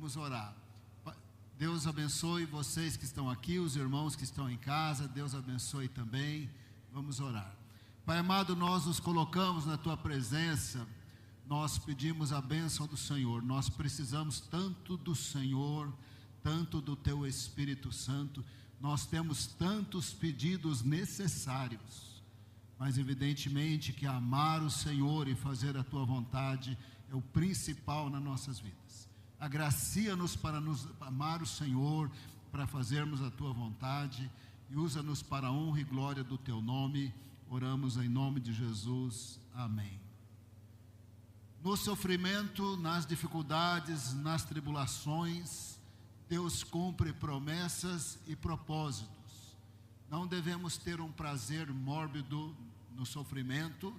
Vamos orar. Deus abençoe vocês que estão aqui, os irmãos que estão em casa, Deus abençoe também. Vamos orar. Pai amado, nós nos colocamos na Tua presença, nós pedimos a bênção do Senhor, nós precisamos tanto do Senhor, tanto do Teu Espírito Santo, nós temos tantos pedidos necessários, mas evidentemente que amar o Senhor e fazer a Tua vontade é o principal nas nossas vidas. Agracia-nos para nos amar o Senhor, para fazermos a Tua vontade, e usa-nos para a honra e glória do Teu nome. Oramos em nome de Jesus. Amém. No sofrimento, nas dificuldades, nas tribulações, Deus cumpre promessas e propósitos. Não devemos ter um prazer mórbido no sofrimento,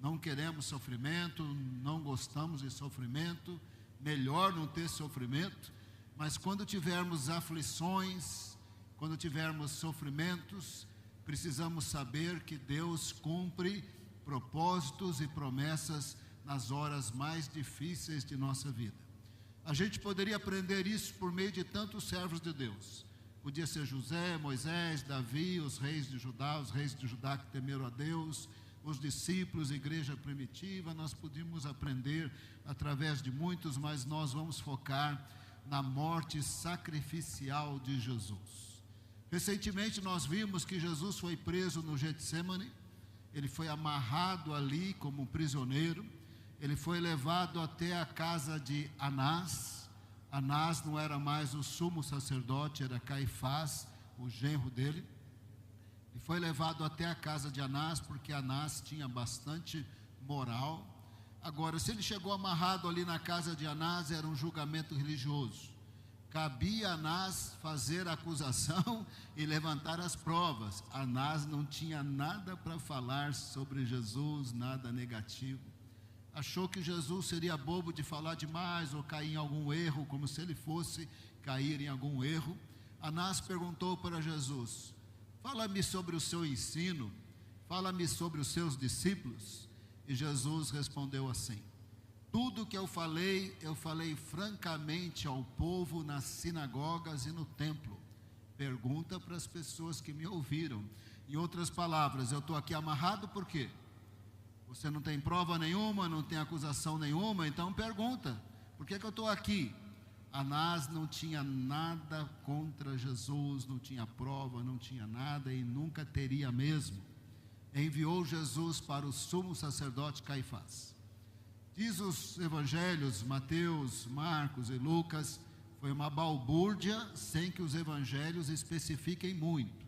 não queremos sofrimento, não gostamos de sofrimento, melhor não ter sofrimento, mas quando tivermos aflições, quando tivermos sofrimentos, precisamos saber que Deus cumpre propósitos e promessas nas horas mais difíceis de nossa vida. A gente poderia aprender isso por meio de tantos servos de Deus. Podia ser José, Moisés, Davi, os reis de Judá que temeram a Deus, os discípulos, a igreja primitiva. Nós podíamos aprender através de muitos, mas nós vamos focar na morte sacrificial de Jesus. Recentemente nós vimos que Jesus foi preso no Getsêmani, ele foi amarrado ali como prisioneiro, ele foi levado até a casa de Anás. Anás não era mais o sumo sacerdote, era Caifás, o genro dele. E foi levado até a casa de Anás, porque Anás tinha bastante moral. Agora, se ele chegou amarrado ali na casa de Anás, era um julgamento religioso. Cabia a Anás fazer a acusação e levantar as provas. Anás não tinha nada para falar sobre Jesus, nada negativo. Achou que Jesus seria bobo de falar demais ou cair em algum erro, como se ele fosse cair em algum erro. Anás perguntou para Jesus: fala-me sobre o seu ensino, fala-me sobre os seus discípulos. E Jesus respondeu assim: tudo que eu falei francamente ao povo nas sinagogas e no templo. Pergunta para as pessoas que me ouviram. Em outras palavras, eu estou aqui amarrado por quê? Você não tem prova nenhuma, não tem acusação nenhuma, então pergunta, por que eu estou aqui? Anás não tinha nada contra Jesus, não tinha prova, não tinha nada e nunca teria mesmo. Enviou Jesus para o sumo sacerdote Caifás. Diz os evangelhos, Mateus, Marcos e Lucas, foi uma balbúrdia sem que os evangelhos especifiquem muito.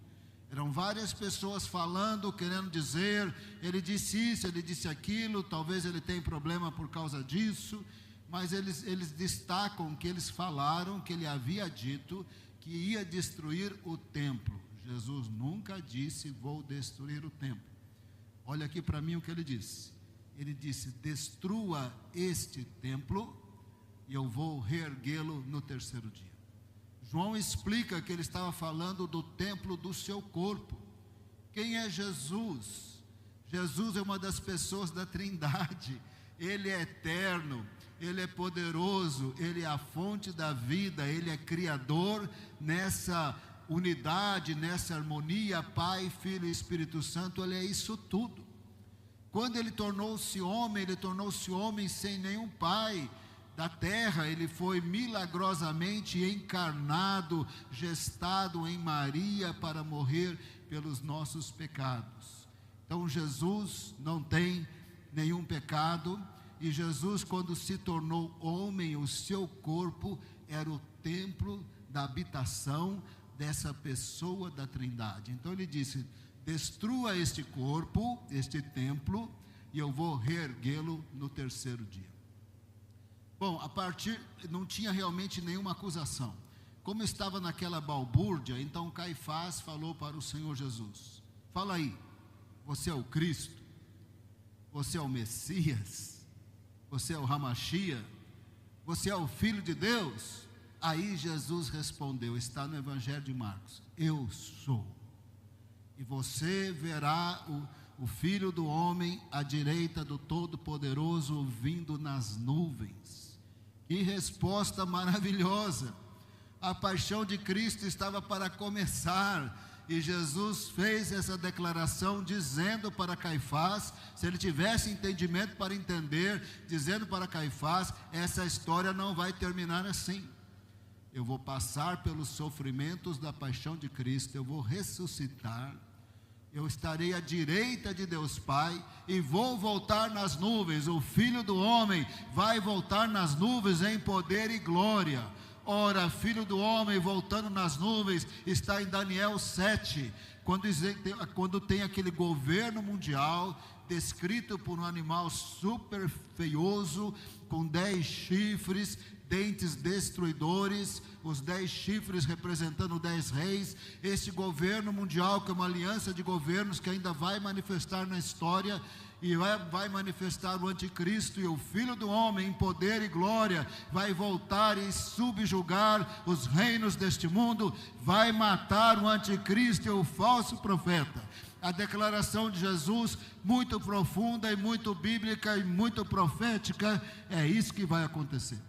Eram várias pessoas falando, querendo dizer, ele disse isso, ele disse aquilo, talvez ele tenha problema por causa disso, mas eles destacam que eles falaram que ele havia dito que ia destruir o templo. Jesus nunca disse: vou destruir o templo. Olha aqui para mim o que ele disse. Ele disse: destrua este templo e eu vou reerguê-lo no terceiro dia. João explica que ele estava falando do templo do seu corpo. Quem é Jesus? Jesus é uma das pessoas da Trindade. Ele é eterno, Ele é poderoso, Ele é a fonte da vida, Ele é criador. Nessa unidade, nessa harmonia, Pai, Filho e Espírito Santo, Ele é isso tudo. Quando Ele tornou-se homem sem nenhum pai da terra. Ele foi milagrosamente encarnado, gestado em Maria para morrer pelos nossos pecados. Então Jesus não tem nenhum pecado, e Jesus, quando se tornou homem, o seu corpo era o templo da habitação dessa pessoa da Trindade. Então ele disse: destrua este corpo, este templo, e eu vou reerguê-lo no terceiro dia. Bom, não tinha realmente nenhuma acusação. Como estava naquela balbúrdia, então Caifás falou para o Senhor Jesus: fala aí, você é o Cristo? Você é o Messias? Você é o Ramachia? Você é o Filho de Deus? Aí Jesus respondeu, está no Evangelho de Marcos: eu sou. E você verá o Filho do Homem à direita do Todo-Poderoso vindo nas nuvens. Que resposta maravilhosa! A paixão de Cristo estava para começar, e Jesus fez essa declaração dizendo para Caifás, se ele tivesse entendimento para entender, dizendo para Caifás: essa história não vai terminar assim. Eu vou passar pelos sofrimentos da paixão de Cristo, eu vou ressuscitar, eu estarei à direita de Deus Pai e vou voltar nas nuvens. O Filho do Homem vai voltar nas nuvens em poder e glória. Ora, Filho do Homem voltando nas nuvens, está em Daniel 7, quando tem aquele governo mundial, descrito por um animal super feioso, com 10 chifres, dentes destruidores, os 10 chifres representando 10 reis. Este governo mundial, que é uma aliança de governos que ainda vai manifestar na história, e vai manifestar o anticristo, e o Filho do Homem em poder e glória vai voltar e subjugar os reinos deste mundo, vai matar o anticristo e o falso profeta. A declaração de Jesus, muito profunda e muito bíblica e muito profética, é isso que vai acontecer.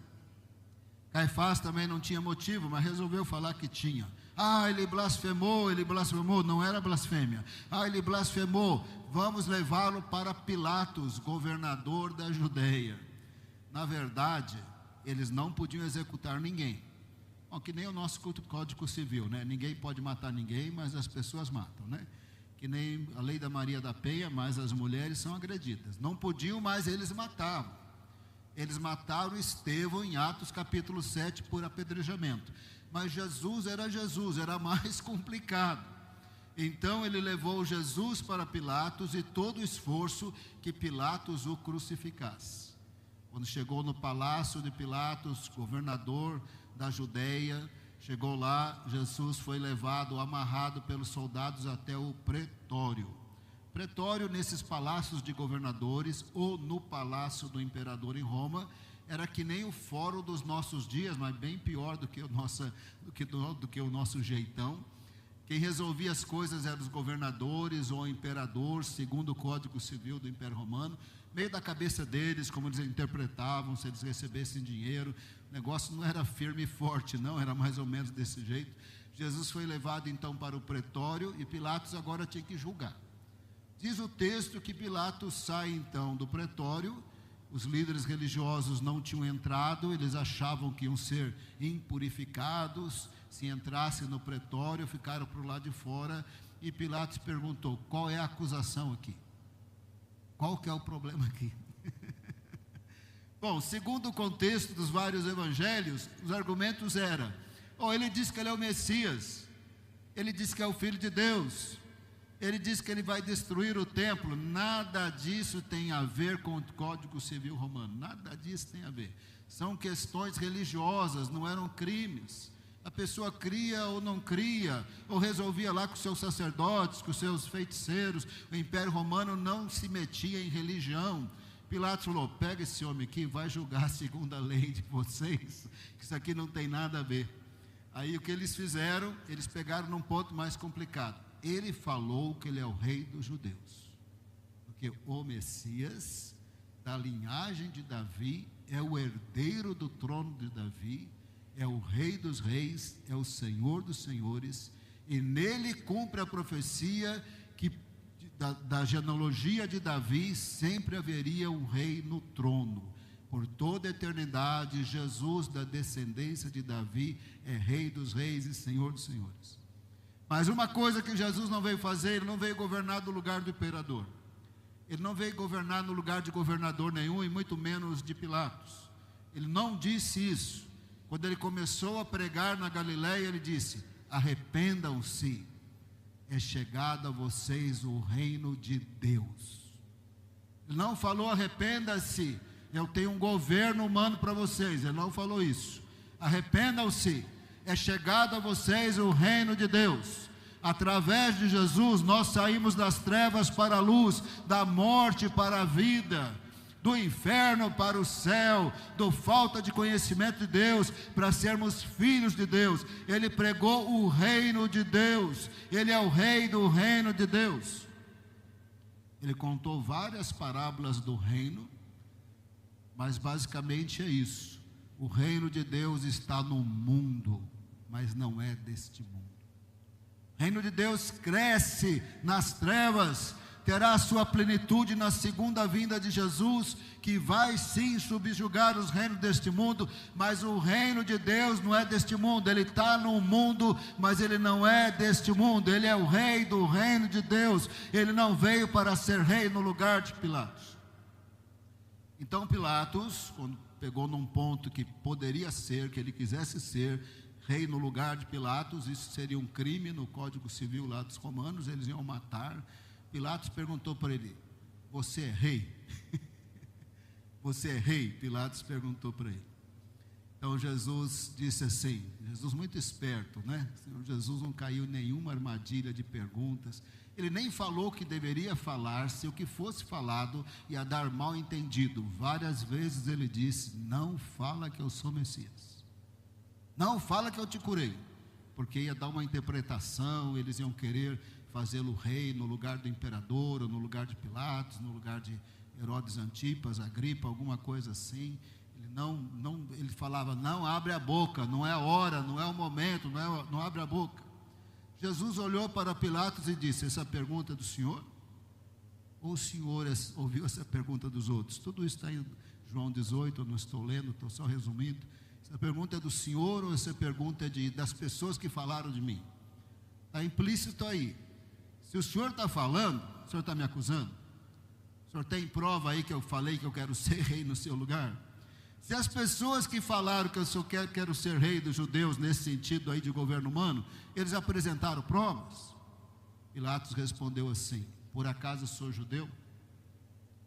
Caifás também não tinha motivo, mas resolveu falar que tinha. Ele blasfemou, não era blasfêmia. Ele blasfemou, vamos levá-lo para Pilatos, governador da Judeia. Na verdade, eles não podiam executar ninguém. Bom, que nem o nosso Código Civil, né? Ninguém pode matar ninguém, mas as pessoas matam, né? Que nem a lei da Maria da Penha, mas as mulheres são agredidas. Não podiam, mas eles matavam. Eles mataram Estevão em Atos capítulo 7 por apedrejamento. Mas Jesus, era mais complicado. Então ele levou Jesus para Pilatos e todo o esforço que Pilatos o crucificasse. Quando chegou no palácio de Pilatos, governador da Judeia, chegou lá, Jesus foi levado, amarrado pelos soldados até o pretório. Pretório, nesses palácios de governadores, ou no palácio do imperador em Roma, era que nem o fórum dos nossos dias, mas bem pior do que o nosso jeitão. Quem resolvia as coisas eram os governadores ou o imperador, segundo o Código Civil do Império Romano. Meio da cabeça deles, como eles interpretavam, se eles recebessem dinheiro. O negócio não era firme e forte, não, era mais ou menos desse jeito. Jesus foi levado então para o pretório e Pilatos agora tinha que julgar. Diz o texto que Pilatos sai então do pretório. Os líderes religiosos não tinham entrado, eles achavam que iam ser impurificados se entrassem no pretório, ficaram para o lado de fora, e Pilatos perguntou: qual é a acusação aqui? Qual que é o problema aqui? Bom, segundo o contexto dos vários evangelhos, os argumentos eram: ele diz que ele é o Messias, ele diz que é o Filho de Deus, ele diz que ele vai destruir o templo. Nada disso tem a ver com o Código Civil Romano, nada disso tem a ver. São questões religiosas, não eram crimes. A pessoa cria ou não cria, ou resolvia lá com seus sacerdotes, com seus feiticeiros. O Império Romano não se metia em religião. Pilatos falou: pega esse homem aqui, vai julgar segundo a lei de vocês, que isso aqui não tem nada a ver. Aí o que eles fizeram? Eles pegaram num ponto mais complicado. Ele falou que ele é o rei dos judeus, porque o Messias, da linhagem de Davi, é o herdeiro do trono de Davi, é o rei dos reis, é o senhor dos senhores, e nele cumpre a profecia que da genealogia de Davi sempre haveria um rei no trono. Por toda a eternidade, Jesus, da descendência de Davi, é rei dos reis e senhor dos senhores. Mas uma coisa que Jesus não veio fazer, ele não veio governar no lugar do imperador. Ele não veio governar no lugar de governador nenhum, e muito menos de Pilatos. Ele não disse isso. Quando ele começou a pregar na Galileia, ele disse: arrependam-se, é chegado a vocês o reino de Deus. Ele não falou: arrependa-se, eu tenho um governo humano para vocês. Ele não falou isso. Arrependam-se, é chegado a vocês o reino de Deus. Através de Jesus nós saímos das trevas para a luz, da morte para a vida, do inferno para o céu, do falta de conhecimento de Deus, para sermos filhos de Deus. Ele pregou o reino de Deus, ele é o rei do reino de Deus. Ele contou várias parábolas do reino, mas basicamente é isso. O reino de Deus está no mundo, mas não é deste mundo. O reino de Deus cresce nas trevas, terá a sua plenitude na segunda vinda de Jesus, que vai sim subjugar os reinos deste mundo, mas o reino de Deus não é deste mundo. Ele está no mundo, mas ele não é deste mundo. Ele é o rei do reino de Deus. Ele não veio para ser rei no lugar de Pilatos. Então Pilatos, quando pegou num ponto que poderia ser, que ele quisesse ser rei no lugar de Pilatos, isso seria um crime no Código Civil lá dos romanos, eles iam matar. Pilatos perguntou para ele: você é rei? Você é rei? Pilatos perguntou para ele. Então Jesus disse assim, Jesus muito esperto, né? Jesus não caiu em nenhuma armadilha de perguntas. Ele nem falou o que deveria falar, se o que fosse falado ia dar mal entendido. Várias vezes ele disse: não fala que eu sou Messias, não fala que eu te curei, porque ia dar uma interpretação, eles iam querer fazê-lo rei no lugar do imperador, ou no lugar de Pilatos, no lugar de Herodes Antipas, Agripa, alguma coisa assim. Ele falava: não abre a boca, não é a hora, não é o momento, não abre a boca. Jesus olhou para Pilatos e disse: essa pergunta é do senhor? Ou o senhor ouviu essa pergunta dos outros? Tudo isso está em João 18, eu não estou lendo, estou só resumindo. Essa pergunta é do senhor ou essa pergunta é das pessoas que falaram de mim? Está implícito aí. Se o senhor está falando, o senhor está me acusando? O senhor tem prova aí que eu falei que eu quero ser rei no seu lugar? Se as pessoas que falaram que eu quero ser rei dos judeus, nesse sentido aí de governo humano, eles apresentaram provas? Pilatos respondeu assim: por acaso sou judeu?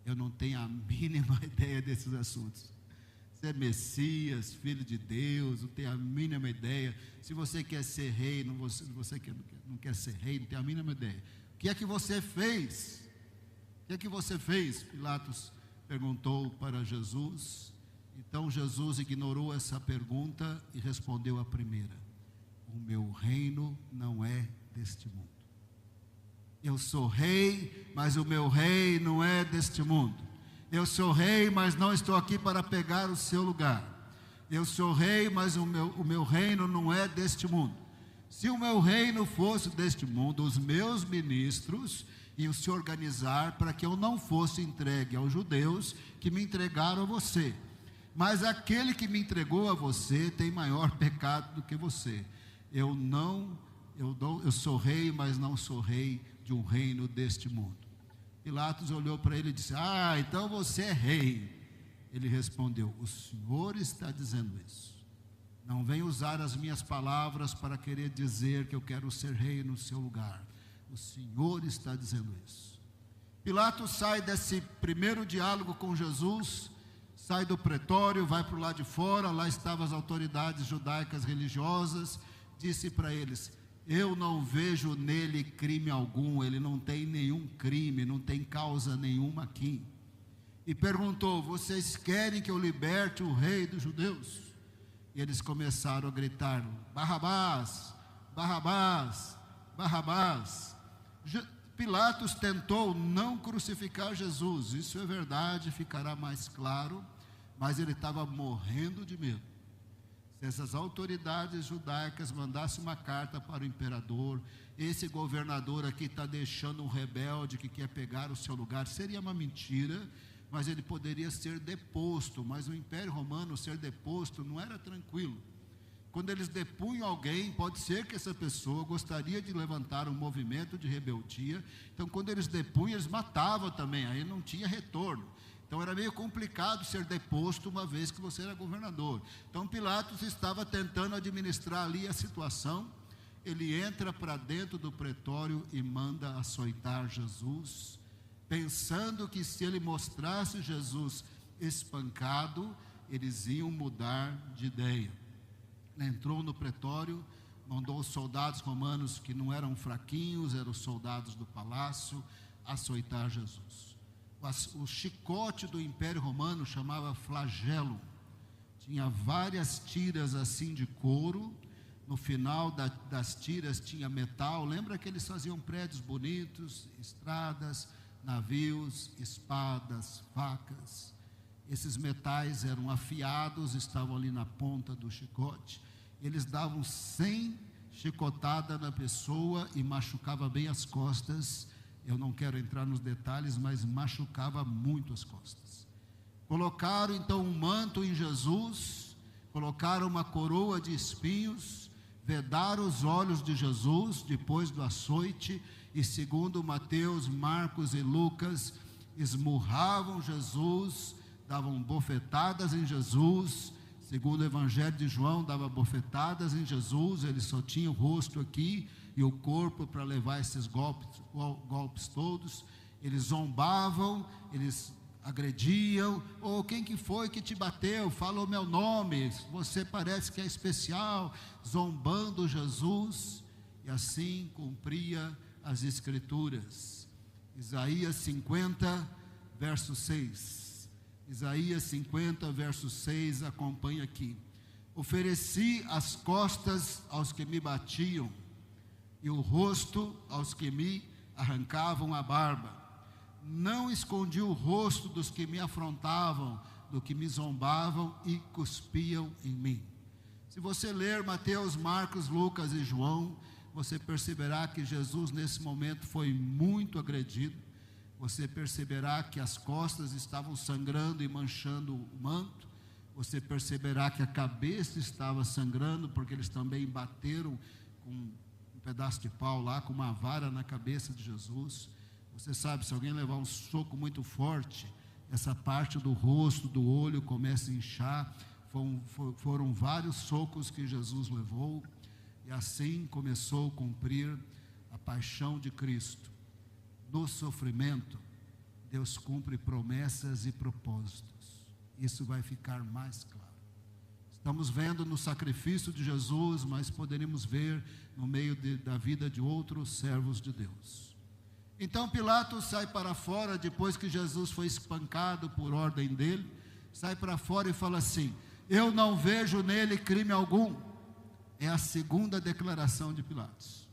Eu não tenho a mínima ideia desses assuntos. Você é Messias, filho de Deus, não tenho a mínima ideia. Se você quer ser rei, não quer ser rei, não tem a mínima ideia. O que é que você fez? O que é que você fez? Pilatos perguntou para Jesus. Então Jesus ignorou essa pergunta e respondeu a primeira: o meu reino não é deste mundo. Eu sou rei, mas o meu rei não é deste mundo. Eu sou rei, mas não estou aqui para pegar o seu lugar. Eu sou rei, mas o meu reino não é deste mundo. Se o meu reino fosse deste mundo, os meus ministros iam se organizar para que eu não fosse entregue aos judeus que me entregaram a você. Mas aquele que me entregou a você tem maior pecado do que você. Eu sou rei, mas não sou rei de um reino deste mundo. Pilatos olhou para ele e disse: então você é rei. Ele respondeu: o senhor está dizendo isso. Não venha usar as minhas palavras para querer dizer que eu quero ser rei no seu lugar. O senhor está dizendo isso. Pilatos sai desse primeiro diálogo com Jesus, sai do pretório, vai para o lado de fora. Lá estavam as autoridades judaicas religiosas. Disse para eles: eu não vejo nele crime algum, ele não tem nenhum crime, não tem causa nenhuma aqui. E perguntou: vocês querem que eu liberte o rei dos judeus? E eles começaram a gritar: Barrabás, Barrabás, Barrabás. Pilatos tentou não crucificar Jesus, isso é verdade, ficará mais claro, mas ele estava morrendo de medo. Se essas autoridades judaicas mandassem uma carta para o imperador: esse governador aqui está deixando um rebelde que quer pegar o seu lugar, seria uma mentira, mas ele poderia ser deposto. Mas no Império Romano, ser deposto não era tranquilo. Quando eles depunham alguém, pode ser que essa pessoa gostaria de levantar um movimento de rebeldia. Então, quando eles depunham, eles matavam também, aí não tinha retorno. Então era meio complicado ser deposto uma vez que você era governador. Então Pilatos estava tentando administrar ali a situação. Ele entra para dentro do pretório e manda açoitar Jesus, pensando que se ele mostrasse Jesus espancado, eles iam mudar de ideia. Ele entrou no pretório, mandou os soldados romanos, que não eram fraquinhos, eram os soldados do palácio, açoitar Jesus. O chicote do Império Romano chamava flagelo. Tinha várias tiras assim de couro. No final das tiras tinha metal. Lembra que eles faziam prédios bonitos, estradas, navios, espadas, facas. Esses metais eram afiados, estavam ali na ponta do chicote. Eles davam 100 chicotadas na pessoa e machucava bem as costas. Eu não quero entrar nos detalhes, mas machucava muito as costas. Colocaram então um manto em Jesus, colocaram uma coroa de espinhos, vedaram os olhos de Jesus depois do açoite, e segundo Mateus, Marcos e Lucas, esmurravam Jesus, davam bofetadas em Jesus. Segundo o Evangelho de João, dava bofetadas em Jesus, ele só tinha o rosto aqui e o corpo para levar esses golpes todos. Eles zombavam, eles agrediam. Quem que foi que te bateu? Fala o meu nome, você parece que é especial, zombando Jesus, e assim cumpria as Escrituras. Isaías 50, verso 6. Isaías 50, verso 6, acompanha aqui. Ofereci as costas aos que me batiam, e o rosto aos que me arrancavam a barba. Não escondi o rosto dos que me afrontavam, do que me zombavam e cuspiam em mim. Se você ler Mateus, Marcos, Lucas e João, você perceberá que Jesus nesse momento foi muito agredido. Você perceberá que as costas estavam sangrando e manchando o manto. Você perceberá que a cabeça estava sangrando, porque eles também bateram com um pedaço de pau lá, com uma vara na cabeça de Jesus. Você sabe, se alguém levar um soco muito forte, essa parte do rosto, do olho começa a inchar. Foram vários socos que Jesus levou, e assim começou a cumprir a paixão de Cristo. No sofrimento, Deus cumpre promessas e propósitos. Isso vai ficar mais claro. Estamos vendo no sacrifício de Jesus, mas poderíamos ver no meio da vida de outros servos de Deus. Então Pilatos sai para fora, depois que Jesus foi espancado por ordem dele, sai para fora e fala assim: eu não vejo nele crime algum. É a segunda declaração de Pilatos.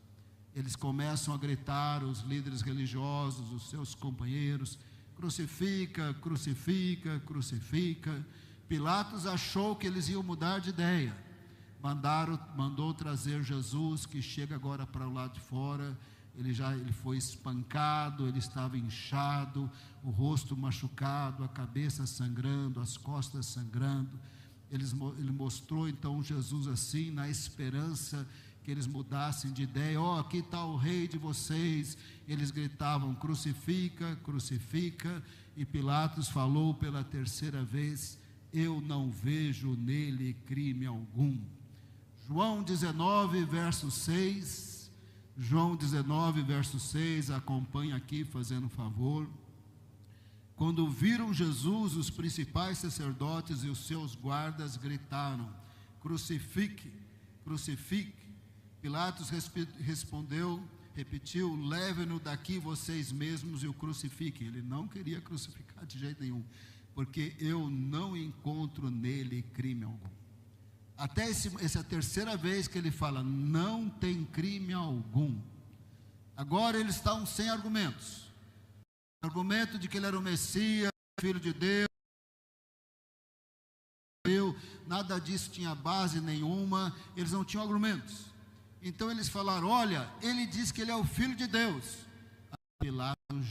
Eles começam a gritar, os líderes religiosos, os seus companheiros: crucifica, crucifica, crucifica. Pilatos achou que eles iam mudar de ideia. Mandou trazer Jesus, que chega agora para o lado de fora. Ele foi espancado, ele estava inchado, o rosto machucado, a cabeça sangrando, as costas sangrando. Ele mostrou então Jesus assim, na esperança que eles mudassem de ideia. Aqui está o rei de vocês. Eles gritavam: crucifica, crucifica. E Pilatos falou pela terceira vez: eu não vejo nele crime algum. João 19, verso 6. João 19, verso 6, acompanha aqui, fazendo um favor. Quando viram Jesus, os principais sacerdotes e os seus guardas gritaram: crucifique, crucifique. Pilatos repetiu: levem-no daqui vocês mesmos e o crucifiquem. Ele não queria crucificar de jeito nenhum, porque eu não encontro nele crime algum. Até essa terceira vez que ele fala: não tem crime algum. Agora eles estão sem argumentos. Argumento de que ele era o Messias, Filho de Deus. Nada disso tinha base nenhuma. Eles não tinham argumentos. Então eles falaram: olha, ele diz que ele é o Filho de Deus. Pilatos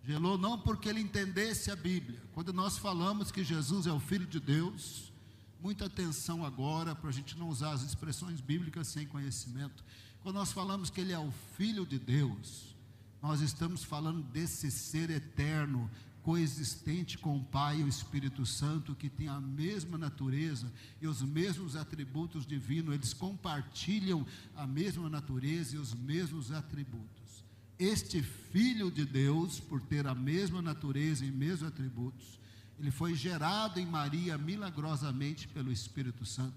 gelou não porque ele entendesse a Bíblia. Quando nós falamos que Jesus é o Filho de Deus, muita atenção agora, para a gente não usar as expressões bíblicas sem conhecimento. Quando nós falamos que ele é o Filho de Deus, nós estamos falando desse ser eterno, coexistente com o Pai e o Espírito Santo, que tem a mesma natureza e os mesmos atributos divinos. Eles compartilham a mesma natureza e os mesmos atributos. Este Filho de Deus, por ter a mesma natureza e mesmos atributos, ele foi gerado em Maria milagrosamente pelo Espírito Santo.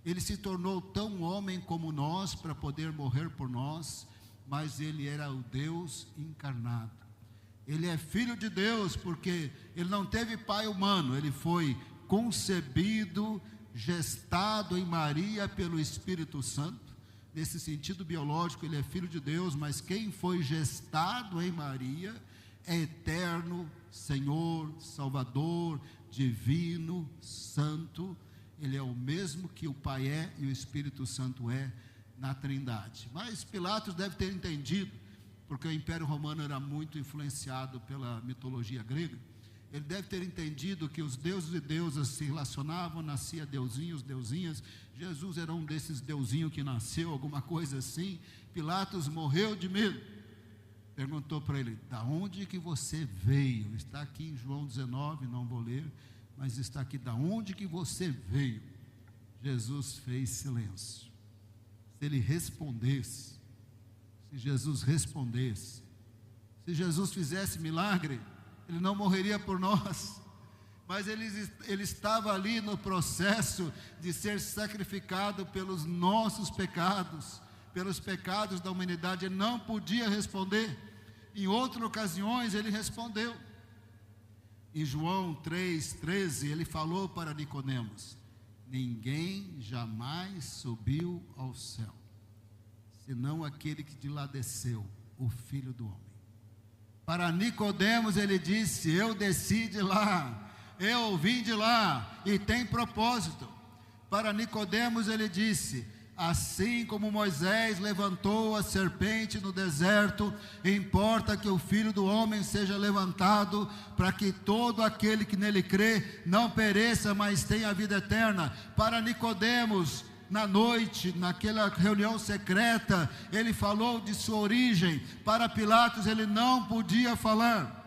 Ele se tornou tão homem como nós para poder morrer por nós, mas ele era o Deus encarnado. Ele é Filho de Deus porque ele não teve pai humano, ele foi concebido, gestado em Maria pelo Espírito Santo. Nesse sentido biológico, ele é Filho de Deus, mas quem foi gestado em Maria é eterno, Senhor, Salvador, Divino, Santo. Ele é o mesmo que o Pai é e o Espírito Santo é na Trindade. Mas Pilatos deve ter entendido, porque o Império Romano era muito influenciado pela mitologia grega. Ele deve ter entendido que os deuses e deusas se relacionavam, nascia deusinhos, deusinhas. Jesus era um desses deusinhos que nasceu, alguma coisa assim. Pilatos morreu de medo. Perguntou para ele: da onde que você veio? Está aqui em João 19, não vou ler, mas está aqui: da onde que você veio? Jesus fez silêncio. Se ele respondesse, se Jesus respondesse, se Jesus fizesse milagre, ele não morreria por nós, mas ele estava ali no processo de ser sacrificado pelos nossos pecados, pelos pecados da humanidade. Ele não podia responder. Em outras ocasiões ele respondeu. Em João 3,13 ele falou para Nicodemos: ninguém jamais subiu ao céu, senão aquele que de lá desceu, o Filho do Homem. Para Nicodemos ele disse: eu desci de lá, eu vim de lá, e tem propósito. Para Nicodemos ele disse: assim como Moisés levantou a serpente no deserto, importa que o Filho do Homem seja levantado, para que todo aquele que nele crê não pereça, mas tenha a vida eterna. Para Nicodemos, na noite, naquela reunião secreta, ele falou de sua origem. Para Pilatos ele não podia falar.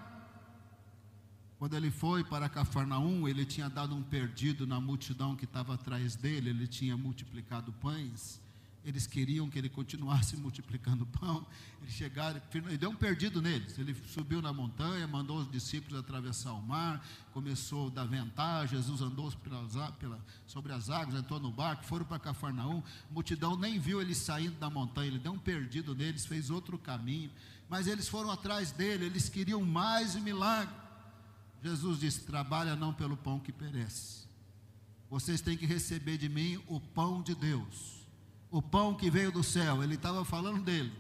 Quando ele foi para Cafarnaum, ele tinha dado um perdido na multidão que estava atrás dele. Ele tinha multiplicado pães. Eles queriam que ele continuasse multiplicando pão. Eles chegaram, ele deu um perdido neles. Ele subiu na montanha, mandou os discípulos atravessar o mar, começou a dar ventagem. Jesus andou sobre as águas, entrou no barco, foram para Cafarnaum. A multidão nem viu ele saindo da montanha. Ele deu um perdido neles, fez outro caminho, mas eles foram atrás dele. Eles queriam mais um milagre. Jesus disse: trabalha não pelo pão que perece. Vocês têm que receber de mim o pão de Deus, o pão que veio do céu. Ele estava falando dele.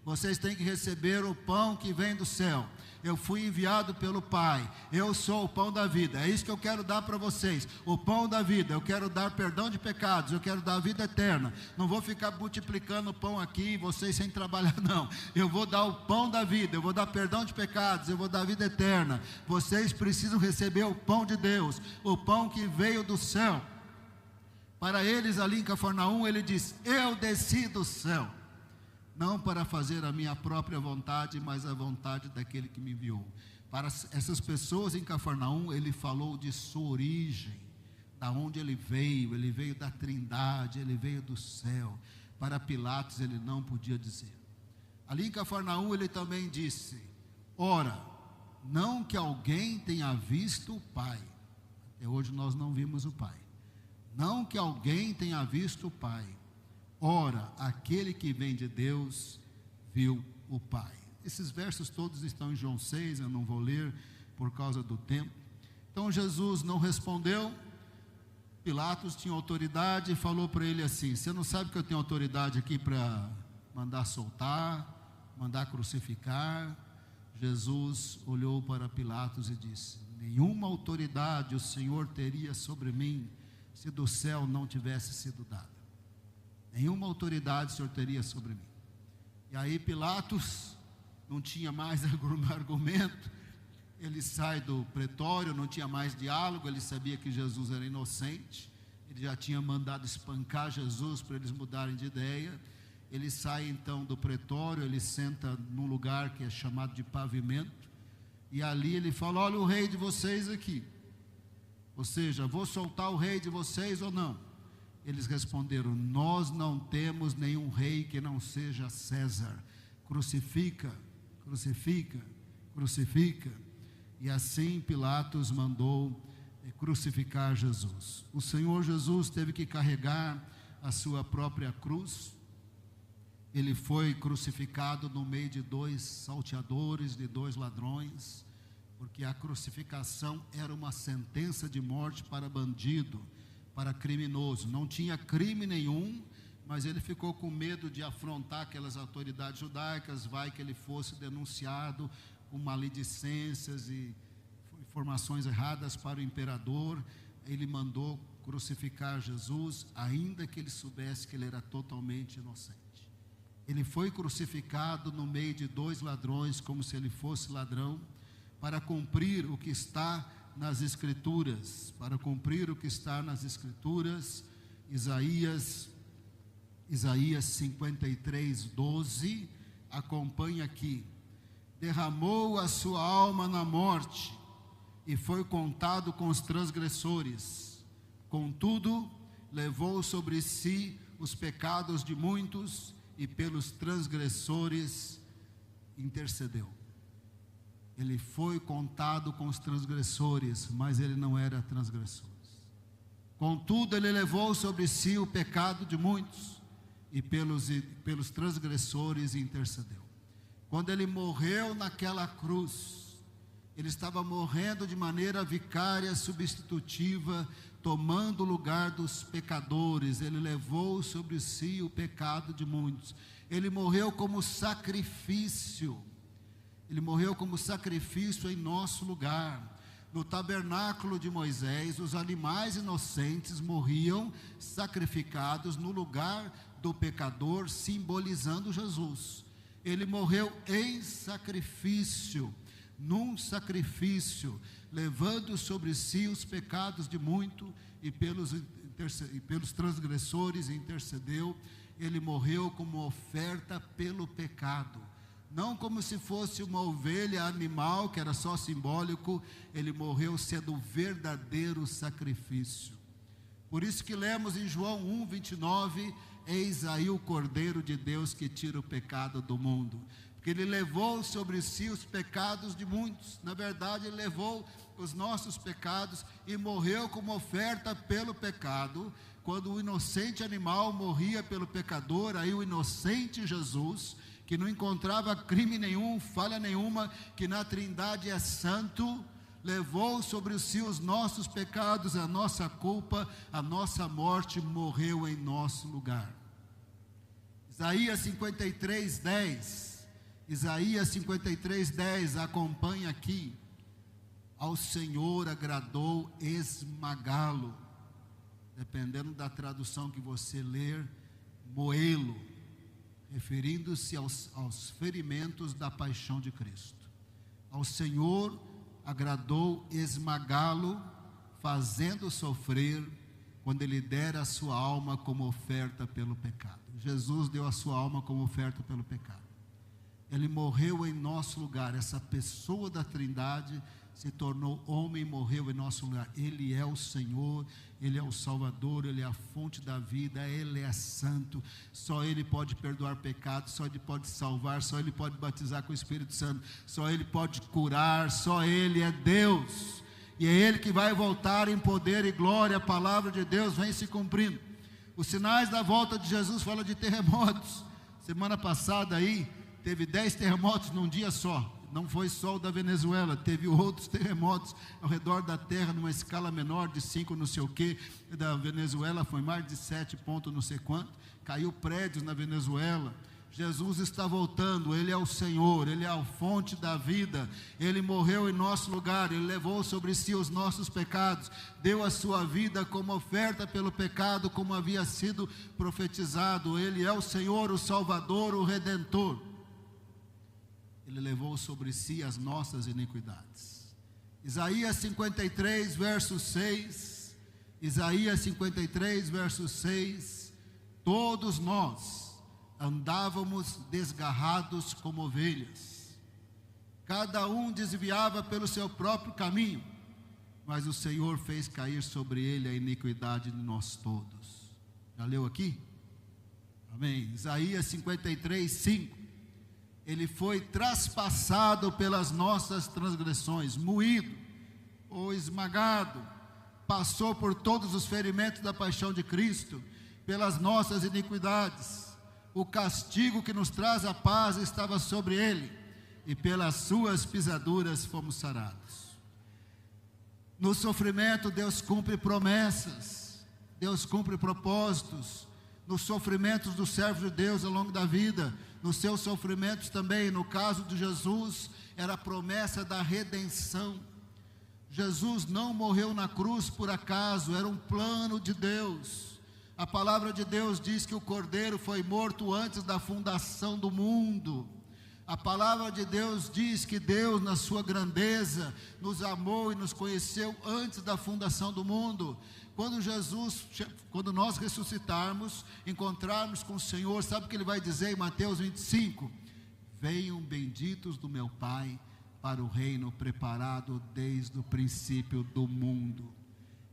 Vocês têm que receber o pão que vem do céu. Eu fui enviado pelo Pai. Eu sou o pão da vida. É isso que eu quero dar para vocês. O pão da vida. Eu quero dar perdão de pecados. Eu quero dar vida eterna. Não vou ficar multiplicando pão aqui, vocês sem trabalhar, não. Eu vou dar o pão da vida. Eu vou dar perdão de pecados. Eu vou dar vida eterna. Vocês precisam receber o pão de Deus, o pão que veio do céu. Para eles ali em Cafarnaum, ele diz: eu desci do céu, não para fazer a minha própria vontade, mas a vontade daquele que me enviou. Para essas pessoas em Cafarnaum, ele falou de sua origem, da onde ele veio da Trindade, ele veio do céu. Para Pilatos ele não podia dizer. Ali em Cafarnaum ele também disse: ora, não que alguém tenha visto o Pai. Até hoje nós não vimos o Pai. Não que alguém tenha visto o Pai. Ora, aquele que vem de Deus viu o Pai. Esses versos todos estão em João 6, eu não vou ler por causa do tempo. Então Jesus não respondeu. Pilatos tinha autoridade e falou para ele assim: você não sabe que eu tenho autoridade aqui para mandar soltar, mandar crucificar? Jesus olhou para Pilatos e disse: nenhuma autoridade o Senhor teria sobre mim se do céu não tivesse sido dada. Nenhuma autoridade o Senhor teria sobre mim. E aí Pilatos não tinha mais argumento. Ele sai do pretório, não tinha mais diálogo. Ele sabia que Jesus era inocente. Ele já tinha mandado espancar Jesus para eles mudarem de ideia. Ele sai então do pretório, ele senta num lugar que é chamado de pavimento. E ali ele fala: olha o rei de vocês aqui. Ou seja, vou soltar o rei de vocês ou não? Eles responderam: nós não temos nenhum rei que não seja César. Crucifica, crucifica, crucifica. E assim Pilatos mandou crucificar Jesus. O Senhor Jesus teve que carregar a sua própria cruz. Ele foi crucificado no meio de 2 salteadores, de 2 ladrões, porque a crucificação era uma sentença de morte para bandido, para criminoso. Não tinha crime nenhum, mas ele ficou com medo de afrontar aquelas autoridades judaicas. Vai que ele fosse denunciado com maledicências e informações erradas para o imperador, ele mandou crucificar Jesus, ainda que ele soubesse que ele era totalmente inocente. Ele foi crucificado no meio de 2 ladrões, como se ele fosse ladrão, para cumprir o que está nas Escrituras, Isaías 53:12, acompanha aqui: derramou a sua alma na morte, e foi contado com os transgressores, contudo, levou sobre si os pecados de muitos, e pelos transgressores intercedeu. Ele foi contado com os transgressores, mas ele não era transgressor. Contudo, ele levou sobre si o pecado de muitos, e pelos transgressores intercedeu. Quando ele morreu naquela cruz, ele estava morrendo de maneira vicária, substitutiva, tomando o lugar dos pecadores. Ele levou sobre si o pecado de muitos. Ele morreu como sacrifício. Ele morreu como sacrifício em nosso lugar. No tabernáculo de Moisés, os animais inocentes morriam sacrificados no lugar do pecador, simbolizando Jesus. Ele morreu em sacrifício, num sacrifício, levando sobre si os pecados de muito, e pelos transgressores intercedeu. Ele morreu como oferta pelo pecado, não como se fosse uma ovelha animal, que era só simbólico. Ele morreu sendo o verdadeiro sacrifício. Por isso que lemos em João 1:29, eis aí o Cordeiro de Deus que tira o pecado do mundo. Porque ele levou sobre si os pecados de muitos. Na verdade, ele levou os nossos pecados e morreu como oferta pelo pecado. Quando o inocente animal morria pelo pecador, aí o inocente Jesus, que não encontrava crime nenhum, falha nenhuma, que na Trindade é santo, levou sobre si os nossos pecados, a nossa culpa, a nossa morte, morreu em nosso lugar. Isaías 53:10, acompanha aqui: ao Senhor agradou esmagá-lo. Dependendo da tradução que você ler, moê-lo, referindo-se aos ferimentos da paixão de Cristo. Ao Senhor agradou esmagá-lo, fazendo sofrer, quando ele dera a sua alma como oferta pelo pecado. Jesus deu a sua alma como oferta pelo pecado. Ele morreu em nosso lugar. Essa pessoa da Trindade se tornou homem e morreu em nosso lugar. Ele é o Senhor, Ele é o Salvador, Ele é a fonte da vida, Ele é santo. Só Ele pode perdoar pecados, só Ele pode salvar, só Ele pode batizar com o Espírito Santo, só Ele pode curar, só Ele é Deus. E é Ele que vai voltar em poder e glória. A palavra de Deus vem se cumprindo. Os sinais da volta de Jesus falam de terremotos. Semana passada aí, teve 10 terremotos num dia só. Não foi só o da Venezuela, teve outros terremotos ao redor da terra, numa escala menor de 5 não sei o que. Da Venezuela foi mais de 7 pontos não sei quanto. Caiu prédios na Venezuela. Jesus está voltando, Ele é o Senhor, Ele é a fonte da vida. Ele morreu em nosso lugar, Ele levou sobre si os nossos pecados, deu a sua vida como oferta pelo pecado, como havia sido profetizado. Ele é o Senhor, o Salvador, o Redentor. Ele levou sobre si as nossas iniquidades. Isaías 53, verso 6. Isaías 53, verso 6. Todos nós andávamos desgarrados como ovelhas. Cada um desviava pelo seu próprio caminho, mas o Senhor fez cair sobre ele a iniquidade de nós todos. Já leu aqui? Amém. Isaías 53, 5. Ele foi traspassado pelas nossas transgressões, moído ou esmagado, passou por todos os ferimentos da paixão de Cristo, pelas nossas iniquidades. O castigo que nos traz a paz estava sobre ele, e pelas suas pisaduras fomos sarados. No sofrimento Deus cumpre promessas, Deus cumpre propósitos. Nos sofrimentos dos servos de Deus ao longo da vida, nos seus sofrimentos também, no caso de Jesus, era a promessa da redenção. Jesus não morreu na cruz por acaso, era um plano de Deus. A palavra de Deus diz que o Cordeiro foi morto antes da fundação do mundo. A palavra de Deus diz que Deus, na sua grandeza, nos amou e nos conheceu antes da fundação do mundo. Quando nós ressuscitarmos, encontrarmos com o Senhor, sabe o que Ele vai dizer em Mateus 25? Venham benditos do meu Pai, para o reino preparado desde o princípio do mundo.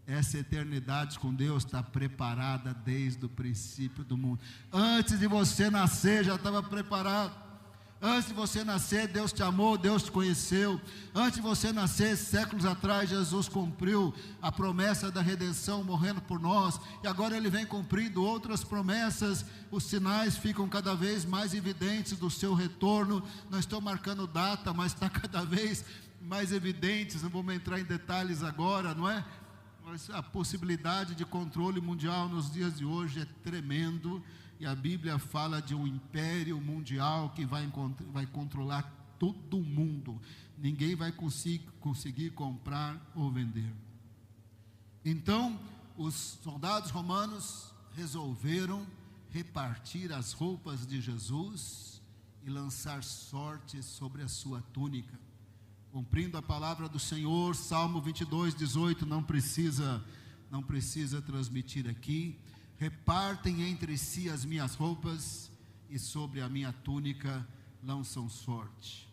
Essa eternidade com Deus está preparada desde o princípio do mundo. Antes de você nascer, já estava preparado. Antes de você nascer, Deus te amou, Deus te conheceu. Antes de você nascer, séculos atrás, Jesus cumpriu a promessa da redenção, morrendo por nós. E agora Ele vem cumprindo outras promessas. Os sinais ficam cada vez mais evidentes do seu retorno. Não estou marcando data, mas está cada vez mais evidentes. Não vamos entrar em detalhes agora, não é? Mas a possibilidade de controle mundial nos dias de hoje é tremendo. E a Bíblia fala de um império mundial que vai controlar todo o mundo. Ninguém vai conseguir comprar ou vender. Então, os soldados romanos resolveram repartir as roupas de Jesus e lançar sorte sobre a sua túnica. Cumprindo a palavra do Senhor, Salmo 22, 18, não precisa transmitir aqui. Repartem entre si as minhas roupas e sobre a minha túnica lançam sorte.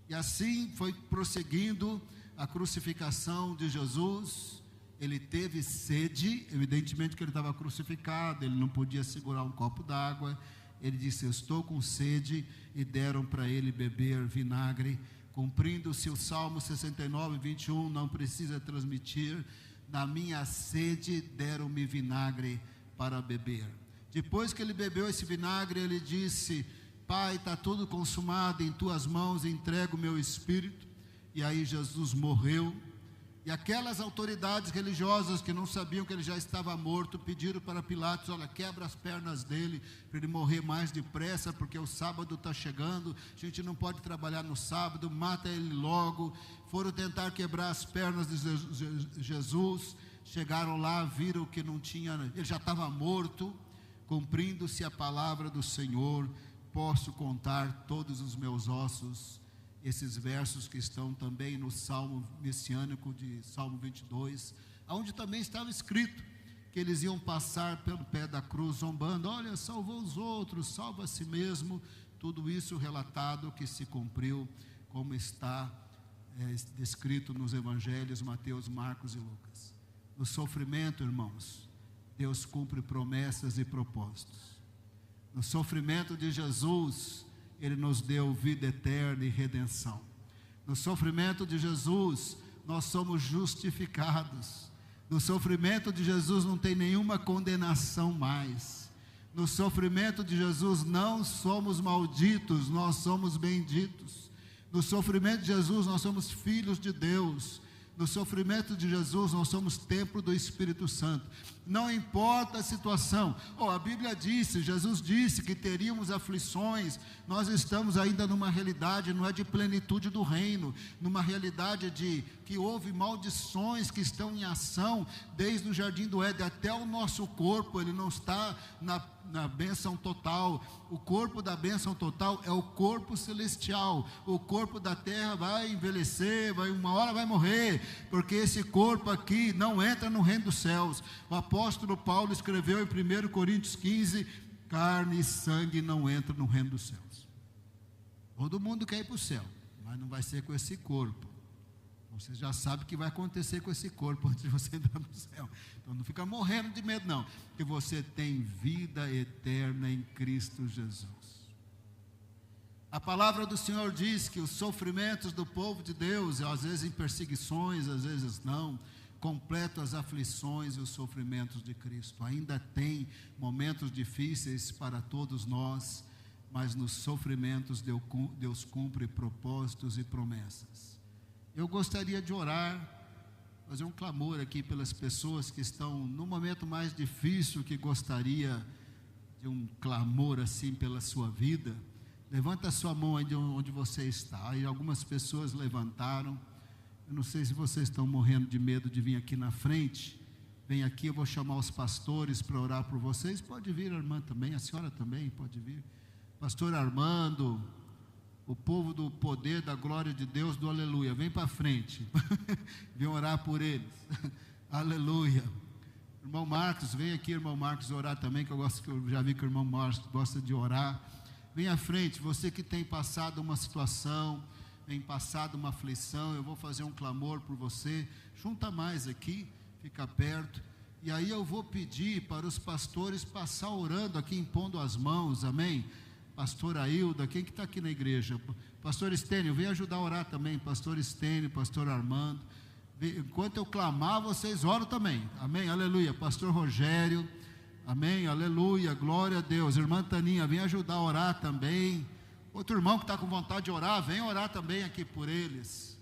E assim foi prosseguindo a crucificação de Jesus. Ele teve sede, evidentemente que ele estava crucificado, ele não podia segurar um copo d'água. Ele disse: eu estou com sede, e deram para ele beber vinagre. Cumprindo-se o Salmo 69, 21, não precisa transmitir. Na minha sede deram-me vinagre para beber. Depois que ele bebeu esse vinagre, ele disse: Pai, está tudo consumado, em tuas mãos entrego o meu espírito. E aí Jesus morreu. E aquelas autoridades religiosas que não sabiam que ele já estava morto, pediram para Pilatos: olha, quebra as pernas dele, para ele morrer mais depressa, porque o sábado está chegando, a gente não pode trabalhar no sábado, mata ele logo. Foram tentar quebrar as pernas de Jesus. Chegaram lá, viram que não tinha, ele já estava morto. Cumprindo-se a palavra do Senhor, posso contar todos os meus ossos. Esses versos que estão também no Salmo messiânico de Salmo 22, onde também estava escrito que eles iam passar pelo pé da cruz zombando: olha, salvou os outros, salva a si mesmo. Tudo isso relatado que se cumpriu, como está descrito nos evangelhos Mateus, Marcos e Lucas. No sofrimento, irmãos, Deus cumpre promessas e propósitos. No sofrimento de Jesus, Ele nos deu vida eterna e redenção. No sofrimento de Jesus, nós somos justificados. No sofrimento de Jesus não tem nenhuma condenação mais. No sofrimento de Jesus não somos malditos, nós somos benditos. No sofrimento de Jesus nós somos filhos de Deus. No sofrimento de Jesus nós somos templo do Espírito Santo. Não importa a situação. A Bíblia disse, Jesus disse que teríamos aflições. Nós estamos ainda numa realidade, não é de plenitude do reino, numa realidade de que houve maldições que estão em ação desde o jardim do Éden até o nosso corpo. Ele não está na bênção total. O corpo da bênção total é o corpo celestial. O corpo da terra vai envelhecer, uma hora vai morrer, porque esse corpo aqui não entra no reino dos céus. O apóstolo Paulo escreveu em 1 Coríntios 15: carne e sangue não entram no reino dos céus. Todo mundo quer ir para o céu, mas não vai ser com esse corpo. Você já sabe o que vai acontecer com esse corpo antes de você entrar no céu. Então não fica morrendo de medo não, porque você tem vida eterna em Cristo Jesus. A palavra do Senhor diz que os sofrimentos do povo de Deus, às vezes em perseguições, às vezes não, completam as aflições e os sofrimentos de Cristo. Ainda tem momentos difíceis para todos nós, mas nos sofrimentos Deus cumpre propósitos e promessas. Eu gostaria de orar, fazer um clamor aqui pelas pessoas que estão no momento mais difícil, que gostaria de um clamor assim pela sua vida. Levanta a sua mão aí onde você está. Aí algumas pessoas levantaram. Eu não sei se vocês estão morrendo de medo de vir aqui na frente. Vem aqui, eu vou chamar os pastores para orar por vocês. Pode vir, a irmã também, a senhora também pode vir. Pastor Armando, o povo do poder, da glória de Deus, do aleluia. Vem para frente. Vem orar por eles. Aleluia. Irmão Marcos, vem aqui, irmão Marcos, orar também, que eu já vi que o irmão Marcos gosta de orar. Vem à frente, você que tem passado uma situação, tem passado uma aflição, eu vou fazer um clamor por você. Junta mais aqui, fica perto. E aí eu vou pedir para os pastores passar orando aqui, impondo as mãos, amém? Pastor Ailda, quem que está aqui na igreja? Pastor Estênio, vem ajudar a orar também. Pastor Estênio, pastor Armando. Enquanto eu clamar, vocês oram também, amém, aleluia. Pastor Rogério, amém, aleluia, glória a Deus. Irmã Taninha, vem ajudar a orar também. Outro irmão que está com vontade de orar, vem orar também aqui por eles.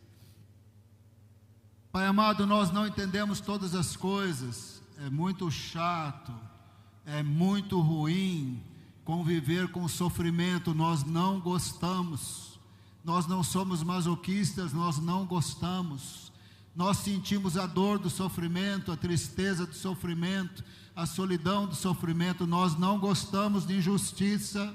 Pai amado, nós não entendemos todas as coisas, é muito chato, é muito ruim conviver com o sofrimento, nós não gostamos, nós não somos masoquistas, nós não gostamos. Nós sentimos a dor do sofrimento, a tristeza do sofrimento, a solidão do sofrimento. Nós não gostamos de injustiça,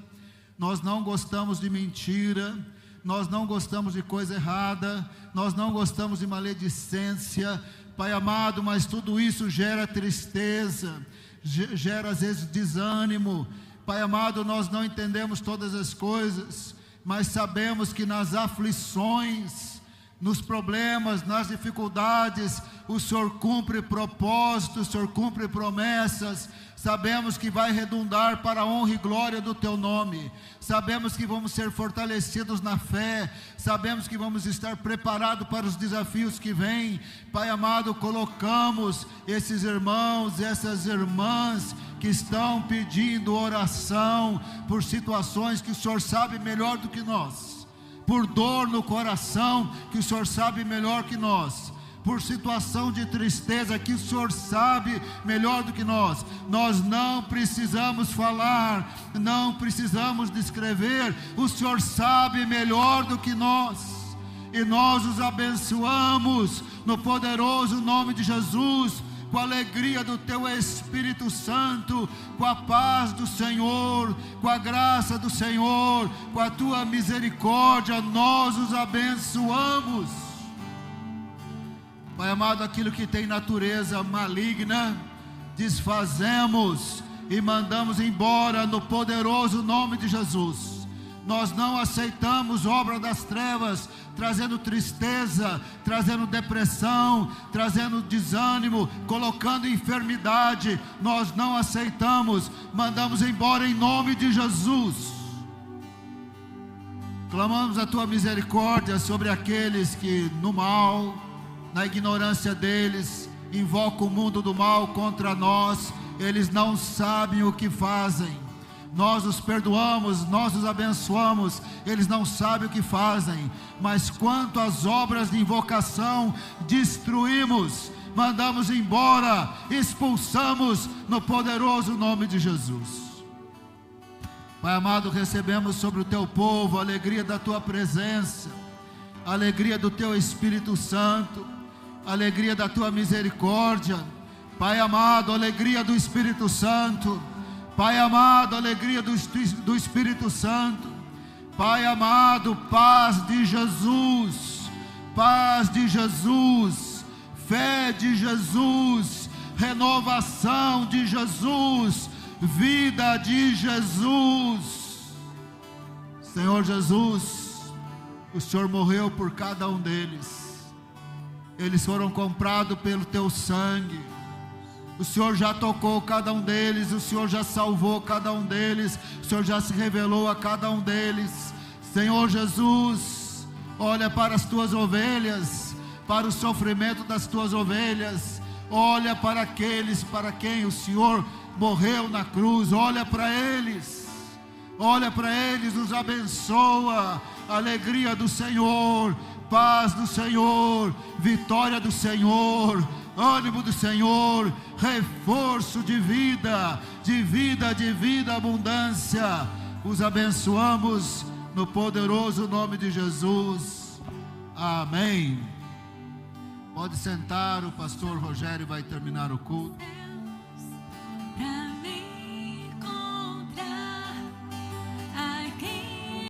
nós não gostamos de mentira, nós não gostamos de coisa errada, nós não gostamos de maledicência, Pai amado, mas tudo isso gera tristeza, gera às vezes desânimo. Pai amado, nós não entendemos todas as coisas, mas sabemos que nas aflições, nos problemas, nas dificuldades, o Senhor cumpre propósitos, o Senhor cumpre promessas. Sabemos que vai redundar para a honra e glória do Teu nome. Sabemos que vamos ser fortalecidos na fé. Sabemos que vamos estar preparados para os desafios que vêm. Pai amado, colocamos esses irmãos, essas irmãs que estão pedindo oração por situações que o Senhor sabe melhor do que nós. Por dor no coração, que o Senhor sabe melhor que nós, por situação de tristeza, que o Senhor sabe melhor do que nós. Nós não precisamos falar, não precisamos descrever, o Senhor sabe melhor do que nós, e nós os abençoamos, no poderoso nome de Jesus, com a alegria do Teu Espírito Santo, com a paz do Senhor, com a graça do Senhor, com a Tua misericórdia, nós os abençoamos. Pai amado, aquilo que tem natureza maligna, desfazemos e mandamos embora no poderoso nome de Jesus. Nós não aceitamos obra das trevas, trazendo tristeza, trazendo depressão, trazendo desânimo, colocando enfermidade. Nós não aceitamos, mandamos embora em nome de Jesus. Clamamos a Tua misericórdia sobre aqueles que no mal, na ignorância deles, invocam o mundo do mal contra nós. Eles não sabem o que fazem. Nós os perdoamos, nós os abençoamos, eles não sabem o que fazem, mas quanto às obras de invocação, destruímos, mandamos embora, expulsamos no poderoso nome de Jesus. Pai amado, recebemos sobre o Teu povo a alegria da Tua presença, a alegria do Teu Espírito Santo, a alegria da Tua misericórdia. Pai amado, a alegria do Espírito Santo. Pai amado, alegria do Espírito Santo. Pai amado, paz de Jesus, fé de Jesus, renovação de Jesus, vida de Jesus. Senhor Jesus, o Senhor morreu por cada um deles. Eles foram comprados pelo Teu sangue. O Senhor já tocou cada um deles, o Senhor já salvou cada um deles, o Senhor já se revelou a cada um deles. Senhor Jesus, olha para as Tuas ovelhas, para o sofrimento das Tuas ovelhas, olha para aqueles para quem o Senhor morreu na cruz, olha para eles, os abençoa, alegria do Senhor, paz do Senhor, vitória do Senhor, ânimo do Senhor, reforço de vida, abundância. Os abençoamos no poderoso nome de Jesus. Amém Pode sentar, o pastor Rogério vai terminar o culto.